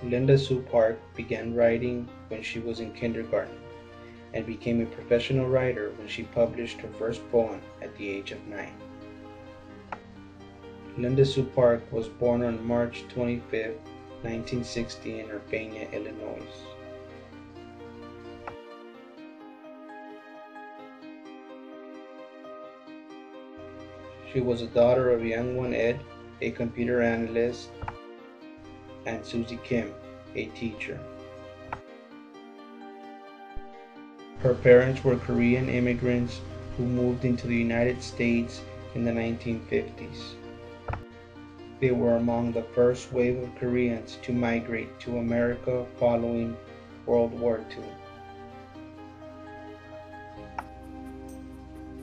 Linda Sue Park began writing when she was in kindergarten and became a professional writer when she published her first poem at the age of 9. Linda Sue Park was born on March 25, 1960 in Urbana, Illinois. She was a daughter of Young One Ed, a computer analyst, and Susie Kim, a teacher. Her parents were Korean immigrants who moved into the United States in the 1950s. They were among the first wave of Koreans to migrate to America following World War II.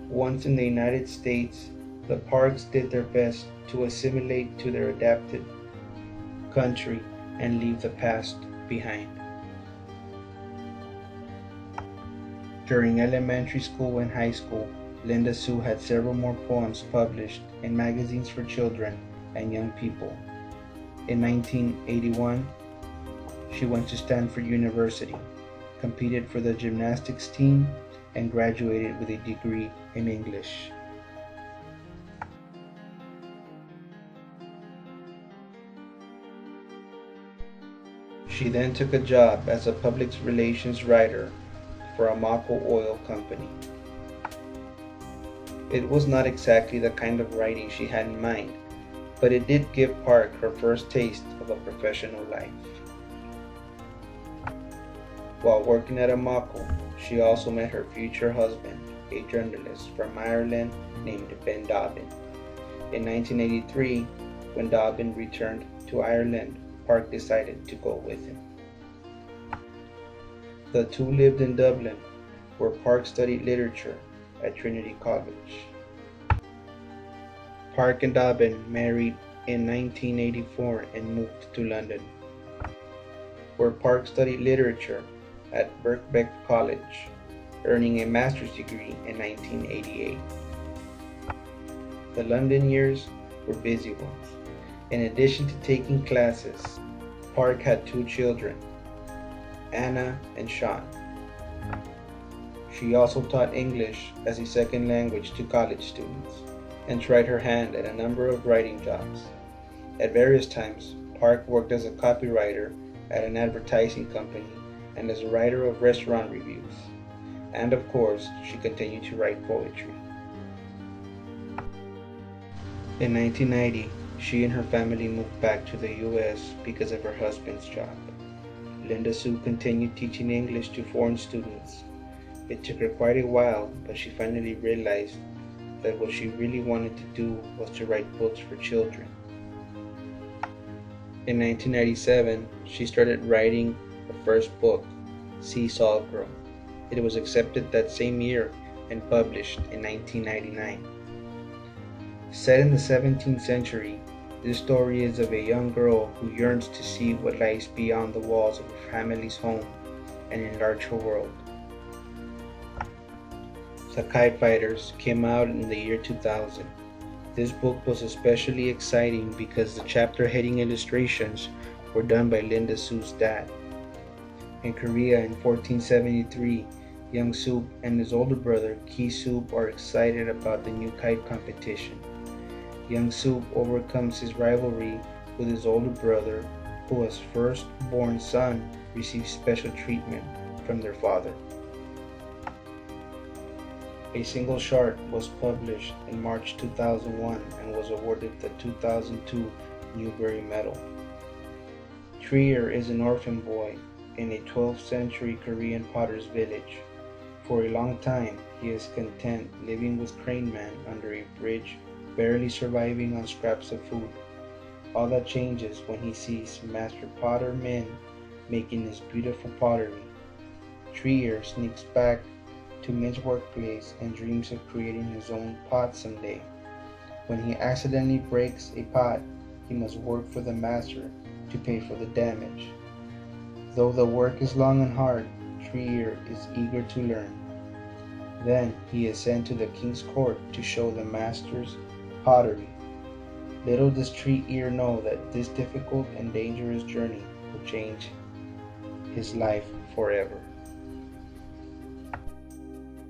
Once in the United States, the Parks did their best to assimilate to their adapted country and leave the past behind. During elementary school and high school, Linda Sue had several more poems published in magazines for children and young people. In 1981, she went to Stanford University, competed for the gymnastics team, and graduated with a degree in English. She then took a job as a public relations writer for a Mako oil company. It was not exactly the kind of writing she had in mind, but it did give Park her first taste of a professional life. While working at a Mako, she also met her future husband, a journalist from Ireland named Ben Dobbin. In 1983, when Dobbin returned to Ireland, Park decided to go with him. The two lived in Dublin, where Park studied literature at Trinity College. Park and Dobbin married in 1984 and moved to London, where Park studied literature at Birkbeck College, earning a master's degree in 1988. The London years were busy ones. In addition to taking classes, Park had two children, Anna and Sean. She also taught English as a second language to college students and tried her hand at a number of writing jobs. At various times, Park worked as a copywriter at an advertising company and as a writer of restaurant reviews. And of course, she continued to write poetry. In 1990, she and her family moved back to the U.S. because of her husband's job. Linda Sue continued teaching English to foreign students. It took her quite a while, but she finally realized that what she really wanted to do was to write books for children. In 1997, she started writing her first book, Seesaw Girl. It was accepted that same year and published in 1999. Set in the 17th century, this story is of a young girl who yearns to see what lies beyond the walls of her family's home and enlarge her world. The Kite Fighters came out in the year 2000. This book was especially exciting because the chapter heading illustrations were done by Linda Sue's dad. In Korea in 1473, young Soo and his older brother Ki Soo are excited about the new kite competition. Young Soo overcomes his rivalry with his older brother, who as first-born son receives special treatment from their father. A single short was published in March 2001 and was awarded the 2002 Newbery Medal. Trier is an orphan boy in a 12th century Korean potter's village. For a long time, he is content living with Crane Man under a bridge, barely surviving on scraps of food. All that changes when he sees Master Potter Min making his beautiful pottery. Trier sneaks back to Min's workplace and dreams of creating his own pot someday. When he accidentally breaks a pot, he must work for the master to pay for the damage. Though the work is long and hard, Trier is eager to learn. Then he is sent to the king's court to show the master's pottery. Little does Trier know that this difficult and dangerous journey will change his life forever.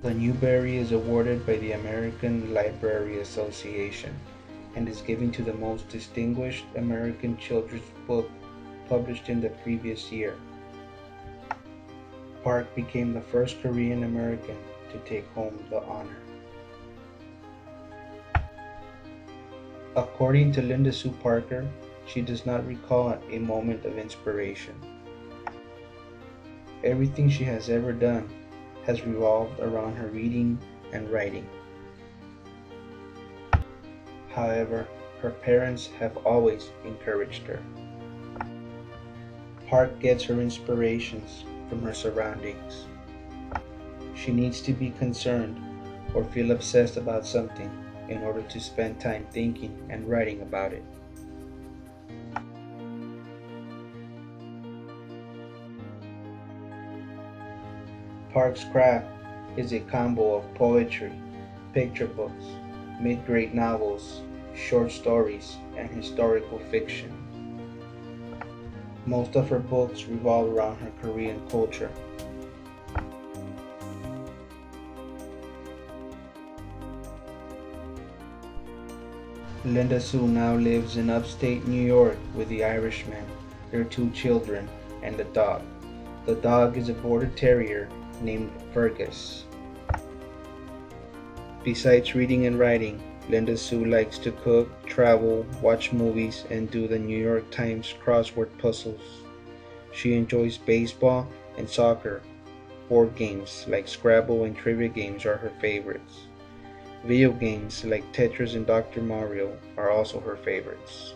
The Newbery is awarded by the American Library Association and is given to the most distinguished American children's book published in the previous year. Park became the first Korean American to take home the honor. According to Linda Sue Parker, she does not recall a moment of inspiration. Everything she has ever done has revolved around her reading and writing. However, her parents have always encouraged her. Park gets her inspirations from her surroundings. She needs to be concerned or feel obsessed about something in order to spend time thinking and writing about it. Park's craft is a combo of poetry, picture books, mid-grade novels, short stories, and historical fiction. Most of her books revolve around her Korean culture. Linda Sue now lives in upstate New York with the Irishman, their 2 children, and a dog. The dog is a border terrier named Fergus. Besides reading and writing, Linda Sue likes to cook, travel, watch movies, and do the New York Times crossword puzzles. She enjoys baseball and soccer. Board games like Scrabble and trivia games are her favorites. Video games like Tetris and Dr. Mario are also her favorites.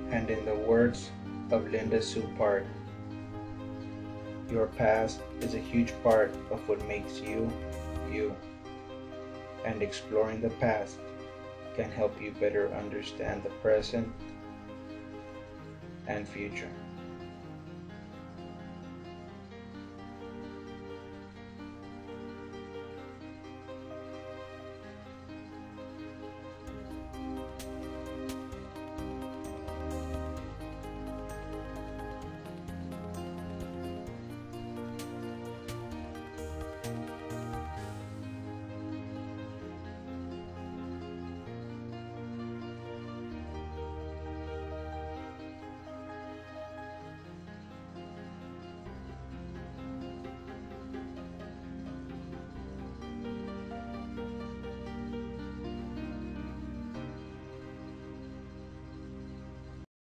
And in the words of Linda Sue Park, your past is a huge part of what makes you, you. And exploring the past can help you better understand the present and future.